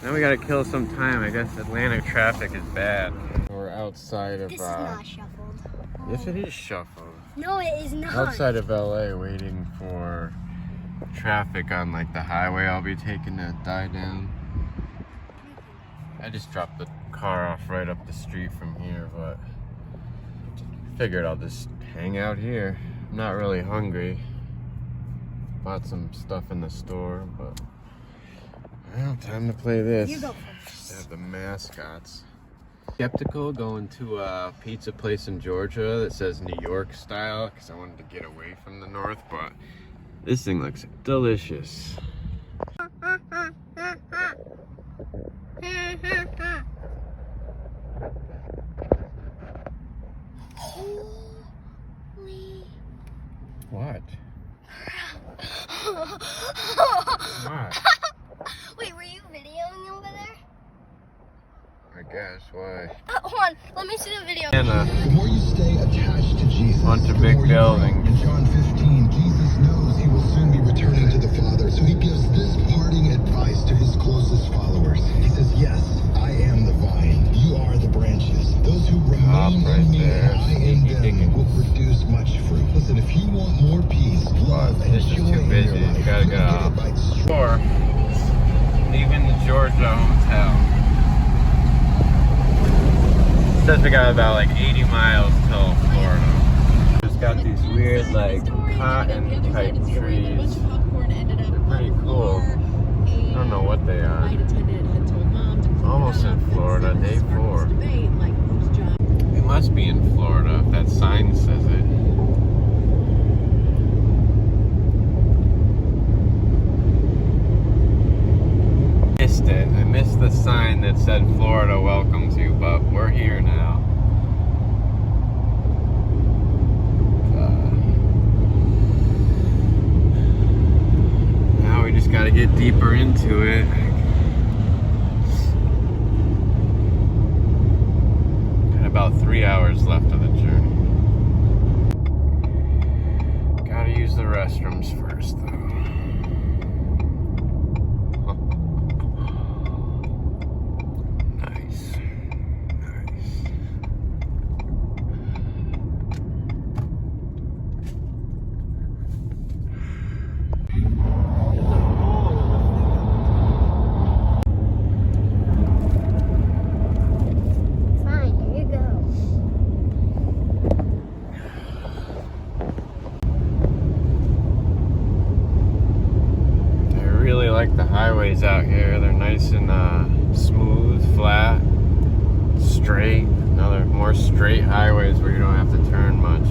Now we gotta kill some time. I guess Atlanta traffic is bad. We're outside of. This is not shuffled. Yes, it is shuffled. No, it is not. Outside of LA, waiting for traffic on like the highway I'll be taking to die down. I just dropped the car off right up the street from here, but figured I'll just hang out here. I'm not really hungry. Bought some stuff in the store, but well, time to play this. You go first. Have the mascots. Skeptical going to a pizza place in Georgia that says New York style because I wanted to get away from the north, but this thing looks delicious. What? What? Wait, were you videoing over there? I guess, why? Hold on, let me see the video. And the more you stay attached to Jesus, bunch of big buildings. In John 15, Jesus knows he will soon be returning to the Father, so he gives this parting advice to his closest followers. He says, yes, I am the vine, you are the branches. Those who remain in me and I in them will produce much fruit. Listen, if you want more peace, love, and this is joy too busy. in your life, You gotta you're go. gonna get it by Or leaving the Georgia hotel. Says we got about like 80 miles till Florida. It's got these weird like cotton type trees. They're pretty cool. I don't know what they are. Almost in Florida, day 4. It must be in Florida if that sign says it. Missed it. I missed the sign that said Florida welcomes you, but we're here now. Now we just gotta get deeper into it. Got about 3 hours left of the journey. Gotta use the restrooms first though. The highways out here, they're nice and smooth, flat, straight. Now they're more straight highways where you don't have to turn much.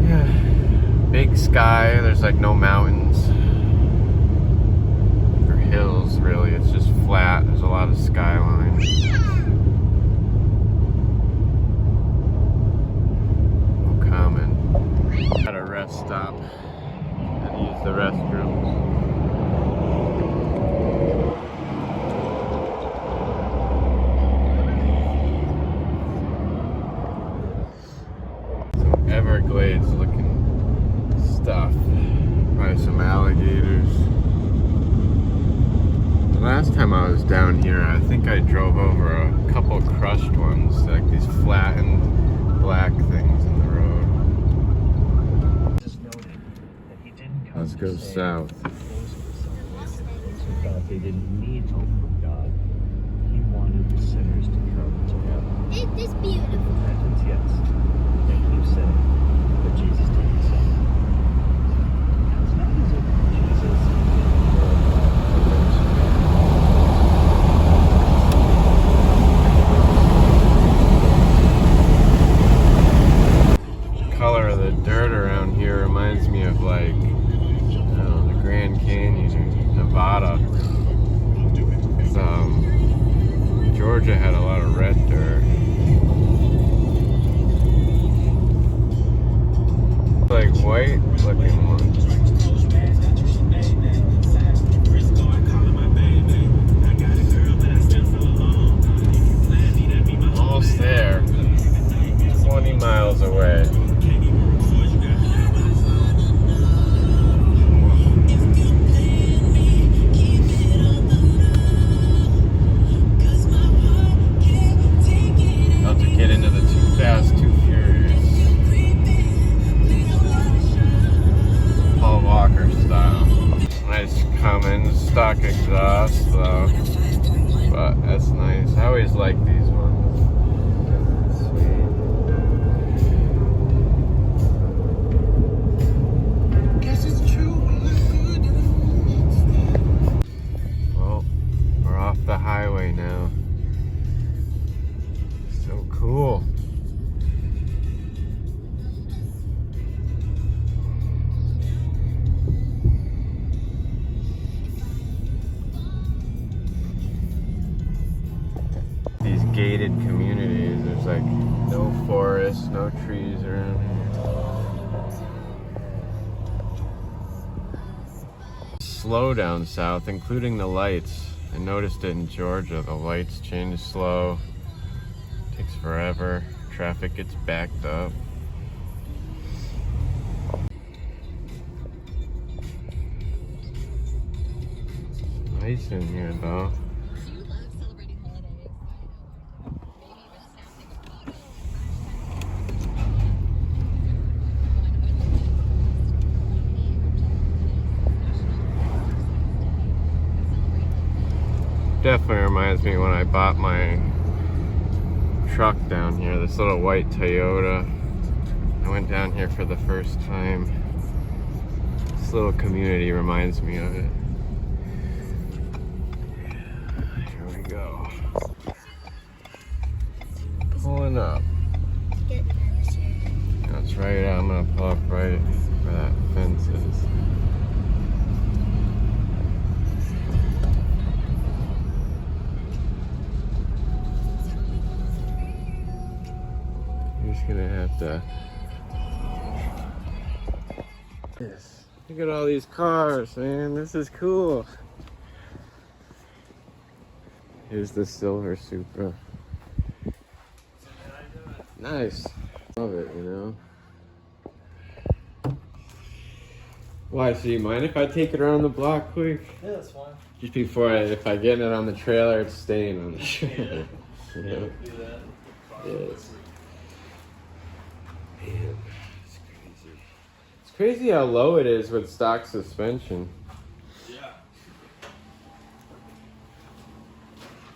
Yeah, big sky. There's like no mountains or hills really. It's just flat. There's a lot of skyline. No comment. At a rest stop. Use the restrooms. Some Everglades looking stuff. Probably some alligators. The last time I was down here, I think I drove over a couple crushed ones, like these flattened black things in the road. Let's go south. They didn't need help from God. He wanted the sinners to come to Him. It is beautiful. Repentance, yes. They keep saying, but Jesus didn't say. It's not as if Jesus The color of the dirt around here reminds me of like Grand Canyon in Nevada. Georgia had a lot of red dirt. Like white looking ones. Almost there. 20 miles away. runs stock exhaust though, but that's nice. I always like these ones. Sweet. Guess it's true. Well, we're off the highway now. So cool. These gated communities, there's like no forest, no trees around here. Slow down south, including the lights. I noticed it in Georgia. The lights change slow. Takes forever. Traffic gets backed up. Nice in here though. Definitely reminds me when I bought my truck down here, this little white Toyota. I went down here for the first time. This little community reminds me of it. Here we go. Pulling up. Get nervous here. That's right, I'm gonna pull up right where that fence is. Gonna have to. Yes. Look at all these cars, man. This is cool. Here's the silver Supra. Nice. Love it, you know. Why? So you mind if I take it around the block quick? Yeah, that's fine. Just before if I get it on the trailer, it's staying on the trailer. Yeah. Yeah. Do that. Yes. Man, it's crazy. It's crazy how low it is with stock suspension. Yeah.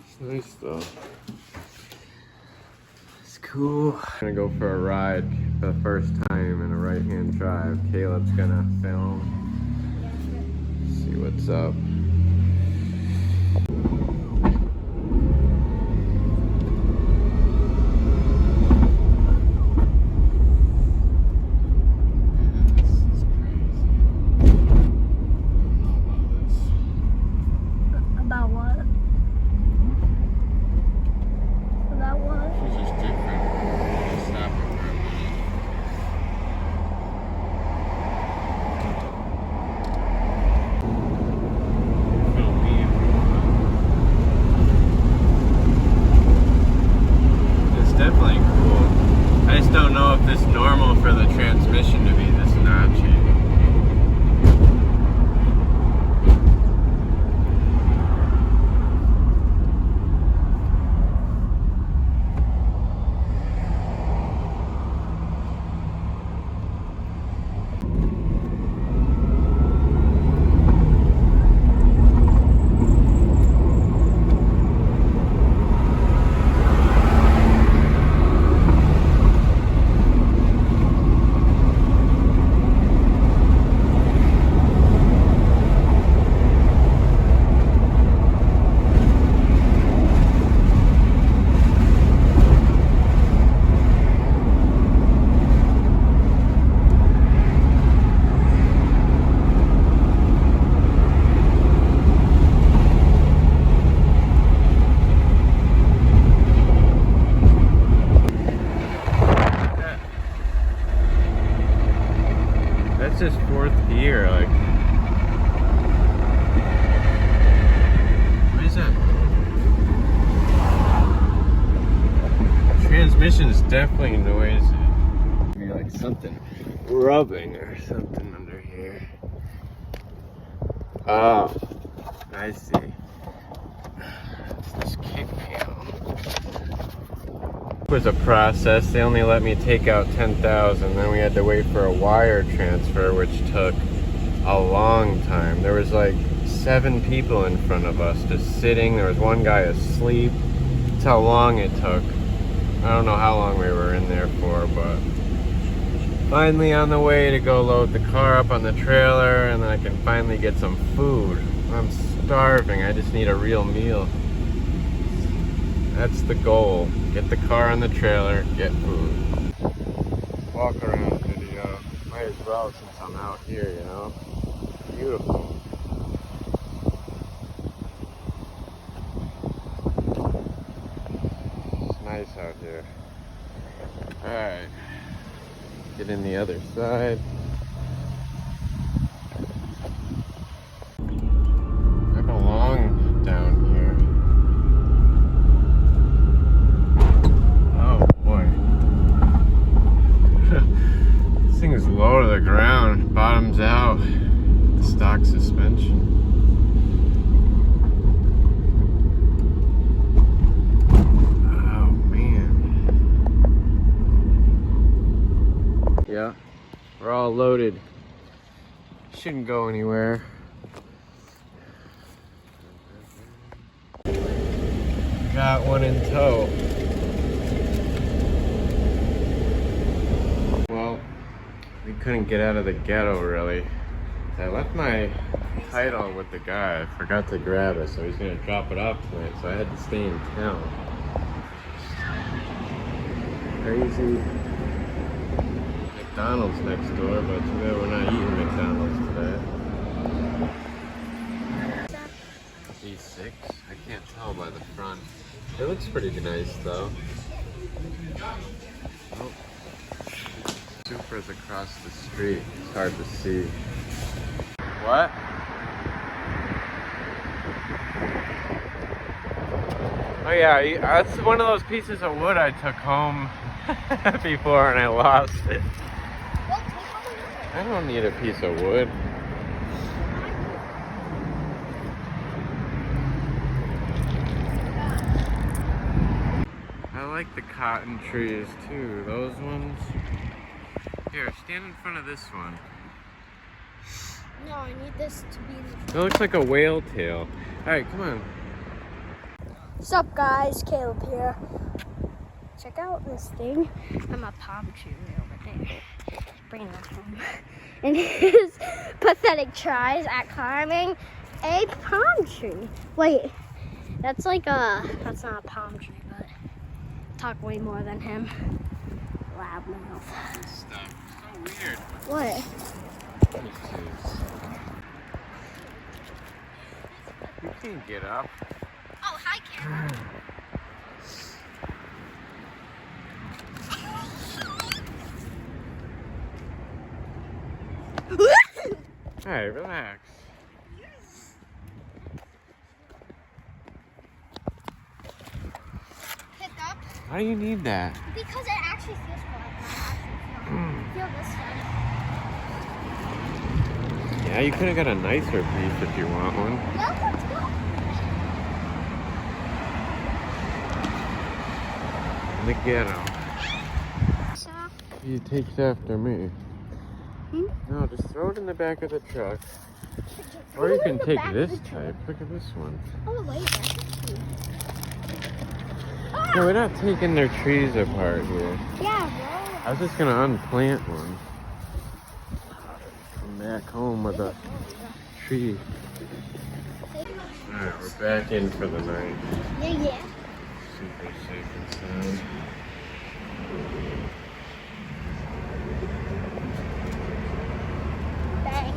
It's nice though. It's cool. I'm gonna go for a ride for the first time in a right-hand drive. Caleb's gonna film. See what's up. About what? About what? It's just different. Stop it for a minute. Film me. It's definitely cool. I just don't know if it's normal for the transmission to be this notchy. That's just fourth gear, like. What is that? Transmission's definitely noisy. Maybe like something rubbing or something under here. Oh, I see. It's this kick panel. It was a process. They only let me take out 10,000. Then we had to wait for a wire transfer, which took a long time. There was like 7 people in front of us just sitting. There was one guy asleep. That's how long it took. I don't know how long we were in there for, but finally on the way to go load the car up on the trailer, and then I can finally get some food. I'm starving. I just need a real meal. That's the goal. Get the car on the trailer, get food. Walk around video. Might as well since I'm out here, you know. Beautiful. It's nice out here. Alright. Get in the other side. I belong down here. Oh boy. This thing is low to the ground, bottoms out. The stock suspension. Oh man. Yeah, we're all loaded. Shouldn't go anywhere. Got one in tow. Well, we couldn't get out of the ghetto really. I left my title with the guy. I forgot to grab it, so he's gonna drop it off tonight, so I had to stay in town. Crazy. McDonald's next door, but too bad we're not eating McDonald's today. E6? I can't tell by the front. It looks pretty nice though. Oh. Supra's across the street. It's hard to see. What? Oh yeah, that's one of those pieces of wood I took home before and I lost it. I don't need a piece of wood. I like the cotton trees too, those ones. Here, stand in front of this one. No, I need this to be It looks like a whale tail. Alright, come on. What's up guys, Caleb here. Check out this thing. I'm a palm tree right over there. Bring that home. And his pathetic tries at climbing a palm tree. Wait, that's like that's not a palm tree, but talk way more than him. Loudmouth. Stuff. So weird. What? You can't get up. Oh, hi, camera. Hey, relax. Pick up. Why do you need that? Because it actually feels more like feel this one. Yeah, you could have got a nicer piece if you want one. No, let's go. In the ghetto. So, You take it after me. Hmm? No, just throw it in the back of the truck. Or you can take this type. Look at this one. oh wait, that's cute. No, we're not taking their trees apart here. Yeah, I was just gonna unplant one. Come back home with a tree. Alright, we're back in for the night. bro. Yeah. Super safe and sound. Bang.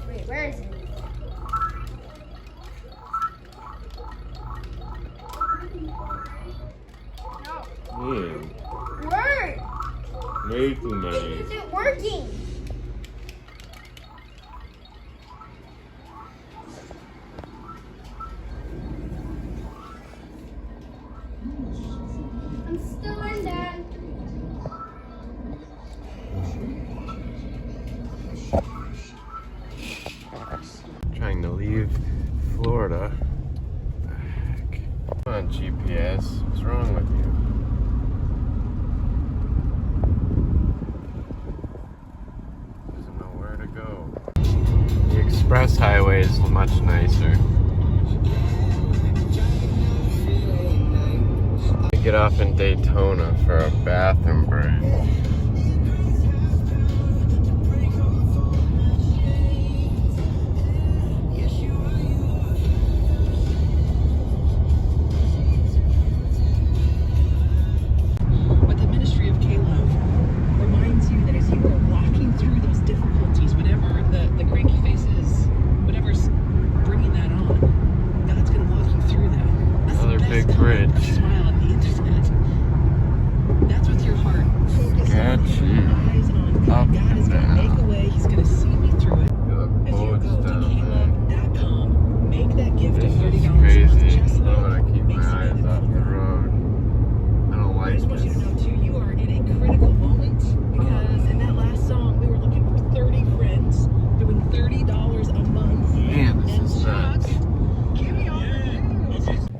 Wait, where is it? No. Man, Work! way too many. Is it working? I'm still in there. Trying to leave Florida. Come on, GPS. What's wrong with you? Doesn't know where to go. The highway is much nicer. We get off in Daytona for a bathroom break.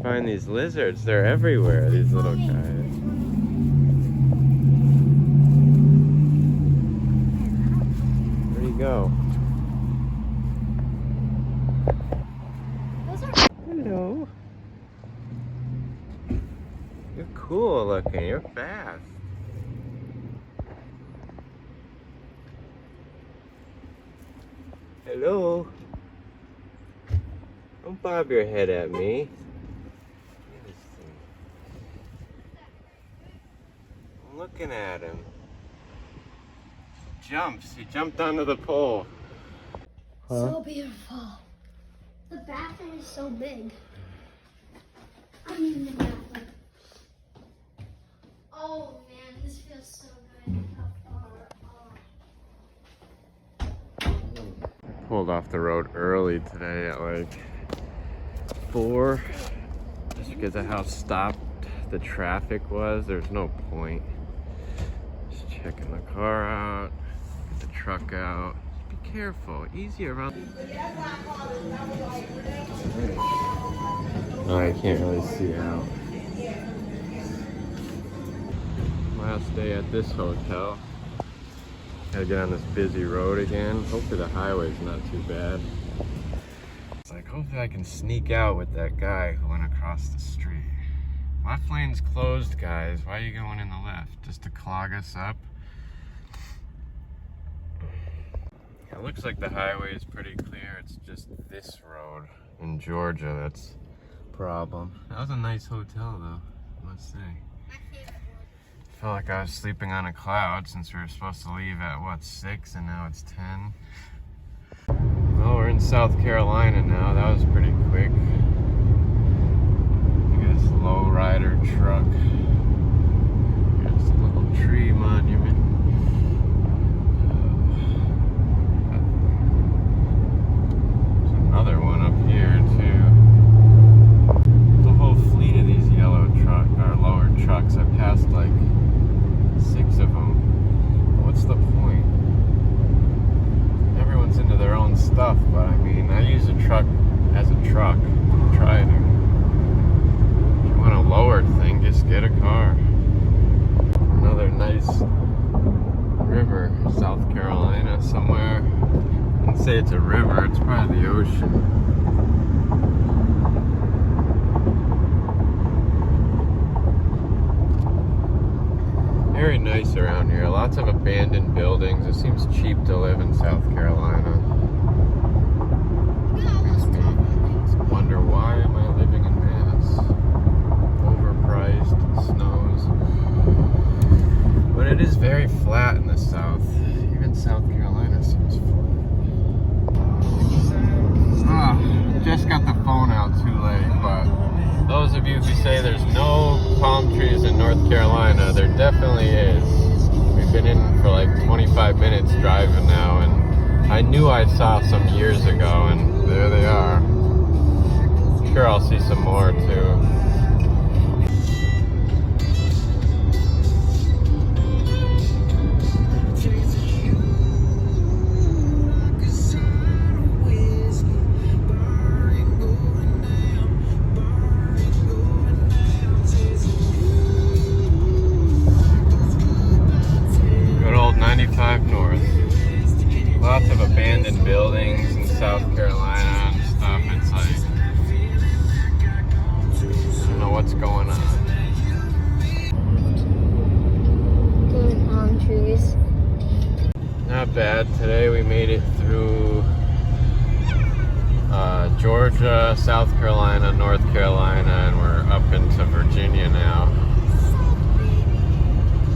Find these lizards, they're everywhere, these little guys. Where'd he go? Hello. You're cool looking, you're fast. Hello. Don't bob your head at me. I'm looking at him. He jumped onto the pole. Huh? So beautiful. The bathroom is so big. I'm in the bathroom. Oh man, this feels so good. Pulled off the road early today at like 4, just because of how stopped the traffic was. There's no point. Just checking the car out, get the truck out. Be careful, easy around. Oh, I can't really see out. Last day at this hotel. Gotta get on this busy road again. Hopefully the highway's not too bad. It's like, hopefully I can sneak out with that guy who went across the street. Left lane's closed, guys. Why are you going in the left? Just to clog us up? It looks like the highway is pretty clear. It's just this road in Georgia that's a problem. That was a nice hotel though, I must say. I felt like I was sleeping on a cloud since we were supposed to leave at what, 6 and now it's 10. Well, we're in South Carolina now. That was pretty quick. Look at this lowrider truck. Here's a little tree monument. There's another one up here too. The whole fleet of these yellow lower trucks. I passed like 6 of them. What's the point? Everyone's into their own stuff, but I mean, I use a truck as a truck. Try to. If you want a lowered thing, just get a car. Another nice river, South Carolina, somewhere. I wouldn't say it's a river, it's probably the ocean. Very nice around here. Lots of abandoned buildings. It seems cheap to live in South Carolina. Makes me wonder, why am I living in Mass? Overpriced, it snows. But it is very flat in the South. Even South Carolina seems flat. Just got the phone out too late, but those of you who say there's no palm trees in North Carolina, there definitely is. We've been in for like 25 minutes driving now, and I knew I saw some years ago, and there they are. I'm sure I'll see some more too. North. Lots of abandoned buildings in South Carolina. it through Georgia, South Carolina, North Carolina, and we're up into Virginia now.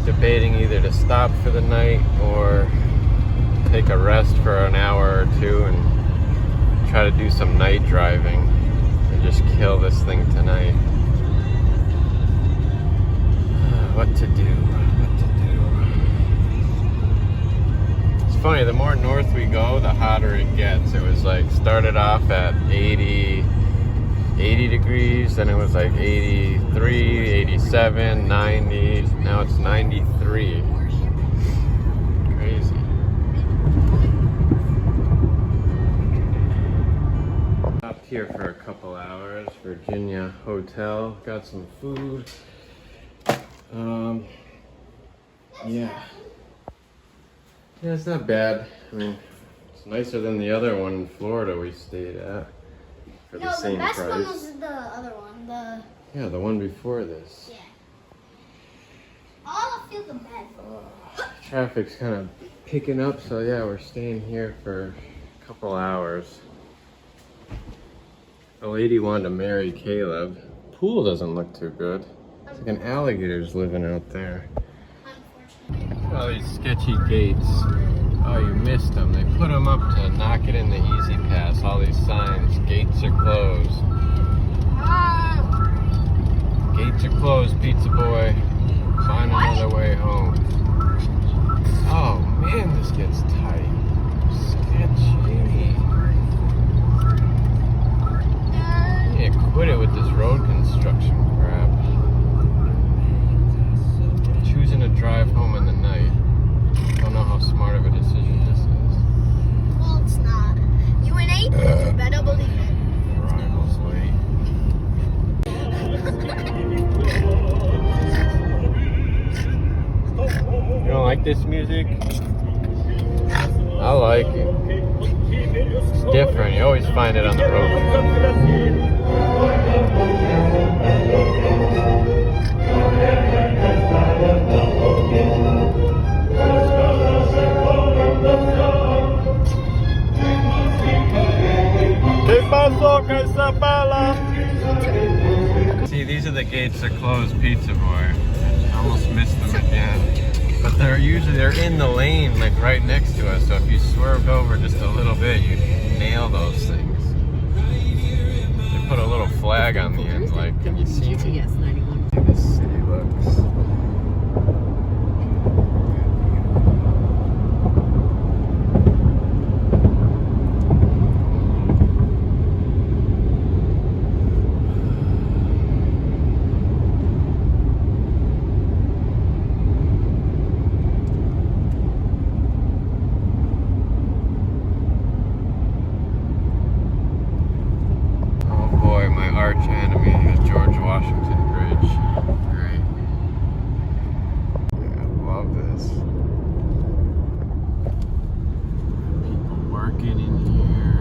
Debating either to stop for the night or take a rest for an hour or two and try to do some night driving and just kill this thing tonight. What to do? It's funny, the more north we go, the hotter it gets. It was like, started off at 80 degrees, then it was like 83, 87, 90, now it's 93. Crazy. Stopped here for a couple hours, Virginia hotel, got some food. Yeah, it's not bad. I mean, it's nicer than the other one in Florida we stayed at for the same price. No, the best one was the other one. Yeah, the one before this. Yeah. All I feel the bad. Traffic's kind of picking up, so yeah, we're staying here for a couple hours. The lady wanted to marry Caleb. Pool doesn't look too good. It's like an alligator's living out there. All these sketchy gates. Oh, you missed them. They put them up to knock it in the easy pass. All these signs. Gates are closed. Gates are closed, pizza boy. Find another way home. Oh man, this gets tight. Sketchy. Yeah, quit it with this road construction crap. Choosing to drive home in the night. Don't know how smart of a decision this is. Well, it's not. You ain't 8, you better believe it. Arrival's late. You don't like this music? I like it. It's different. You always find it on the road. See, these are the gates that close Pizza Boy. I almost missed them again. But they're in the lane, like right next to us. So if you swerved over just a little bit, you'd nail those things. They put a little flag on the end, like, can you see me? How this city looks. Arch enemy, George Washington Bridge. Great. Yeah, I love this. People working in here.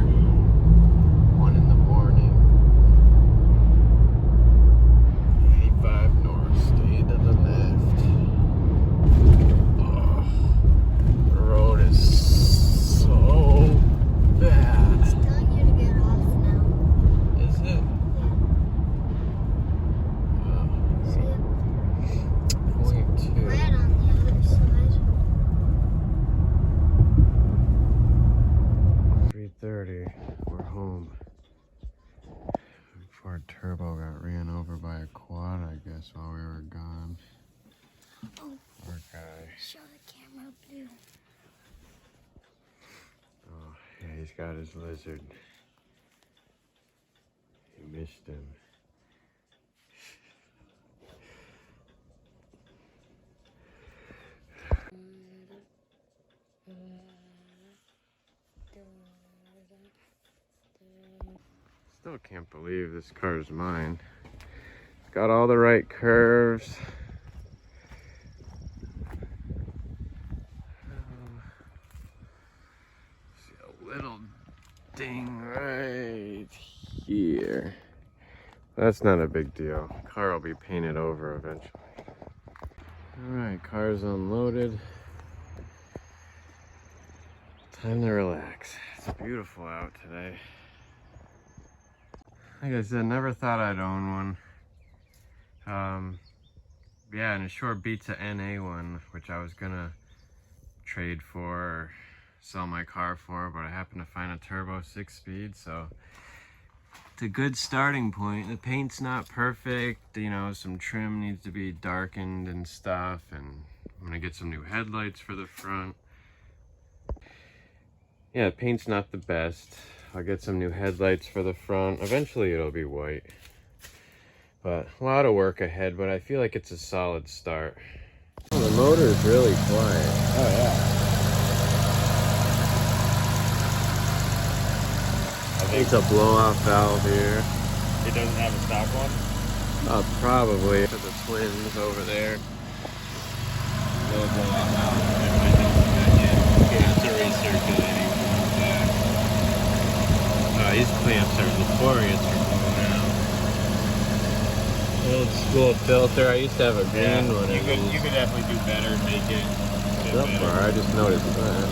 1 in the morning. 85 north, stay to the left. Oh, the road is so bad. It's telling you to get off now. Is it? Red on the other side. 3:30, we're home. Ford Turbo got ran over by a quad, I guess, while we were gone. Oh, Poor guy. show the camera blue. Oh, yeah, he's got his lizard. He missed him. Still can't believe this car is mine. It's got all the right curves. See a little ding right here. That's not a big deal. Car will be painted over eventually. All right, car's unloaded. Time to relax. It's beautiful out today. Like I said, never thought I'd own one. Yeah, and it sure beats a NA one, which I was gonna trade for or sell my car for, but I happened to find a turbo 6-speed, so it's a good starting point. The paint's not perfect, you know, some trim needs to be darkened and stuff, and I'm gonna get some new headlights for the front. Yeah, the paint's not the best. I'll get some new headlights for the front. Eventually it'll be white. But a lot of work ahead, but I feel like it's a solid start. Oh, the motor's really quiet. Oh yeah. I think it's a blow-off valve here. It doesn't have a stock one? Probably. For the twins over there. No blow-off valve. Yeah, it's a recirculating. These clamps are notorious for blowing out. Old school filter. I used to have a green one. You could definitely do better, make it So far, I just noticed that.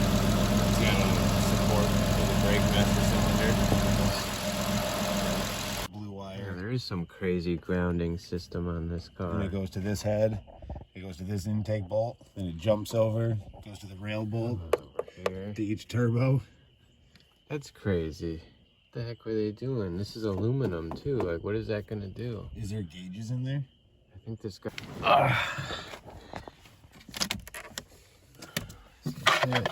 It's got a support for the brake master cylinder. Blue wire. Yeah, there is some crazy grounding system on this car. Then it goes to this head. It goes to this intake bolt. Then it jumps over, goes to the rail bolt, Here. to each turbo. That's crazy. What the heck were they doing? This is aluminum too. Like, what is that gonna do? Is there gauges in there? I think this guy.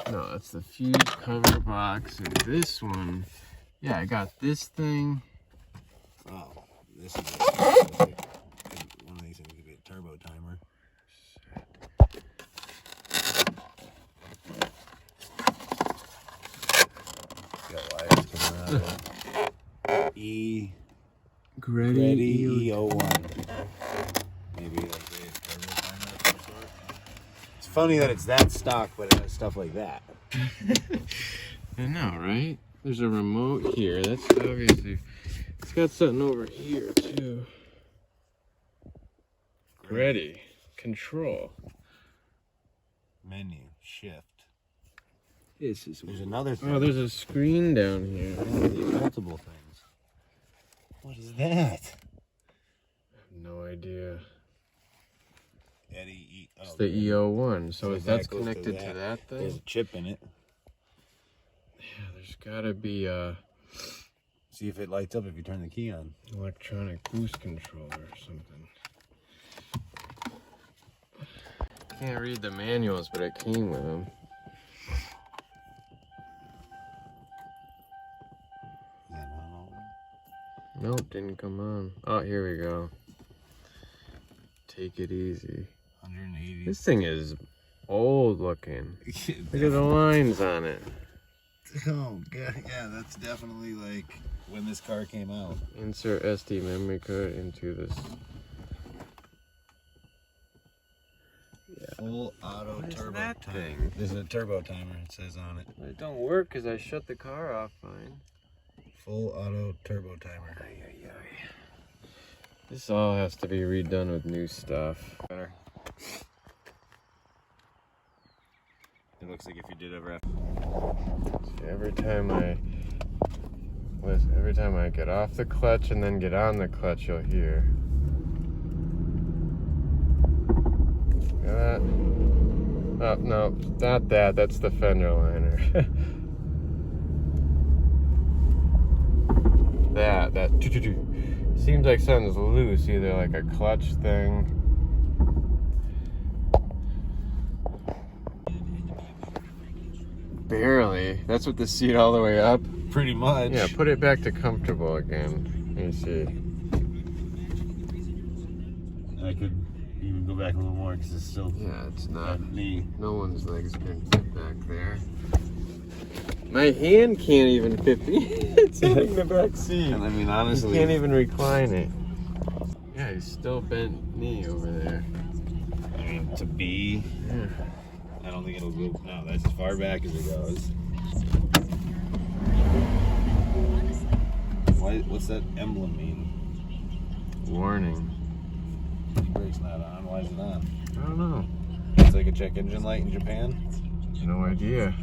No, that's the fuse cover box, and this one. Yeah, I got this thing. Oh, this is one of these things could be a turbo timer. Got wires coming out of it. Greddy E01. Maybe like a turbo timer of some sort. It's funny that it's that stock, but it has stuff like that. I know, right? There's a remote here. That's obviously. It's got something over here too. Ready. Control. Menu. Shift. This is. There's another thing. Oh, there's a screen down here. Multiple things. What is that? I have no idea. Eddie It's the EO1. So if that's goes connected to that there's a thing, chip in it. yeah, there's gotta be a See if it lights up if you turn the key on. electronic boost controller or something. Can't read the manuals, but it came with them. Is that on all? Nope, didn't come on. Oh, here we go. Take it easy. 180. This thing is old looking. Look at the lines on it. Oh god, yeah, that's definitely like when this car came out. Insert SD memory card into this. Full auto What is turbo that timer. thing? This is a turbo timer, it says on it. It don't work because I shut the car off fine. Full auto turbo timer. This all has to be redone with new stuff. Better. It looks like if you did ever have See, every time I get off the clutch and then get on the clutch, you'll hear. Look at that. Oh, no, not that. That's the fender liner. that. Seems like something's loose, either like a clutch thing. Barely. That's with the seat all the way up. pretty much. Yeah, put it back to comfortable again. Let me see. I could even go back a little more because it's still Yeah, it's not. me. No one's legs can fit back there. My hand can't even fit me. It's hitting the back seat. And I mean, You honestly, can't even recline it. Yeah, he's still bent knee over there. I mean, to be, Yeah. I don't think it'll go. No, that's as far back as it goes. What's that emblem mean? Warning. Brake's not on. Why is it on? I don't know. It's like a check engine light in Japan. No idea.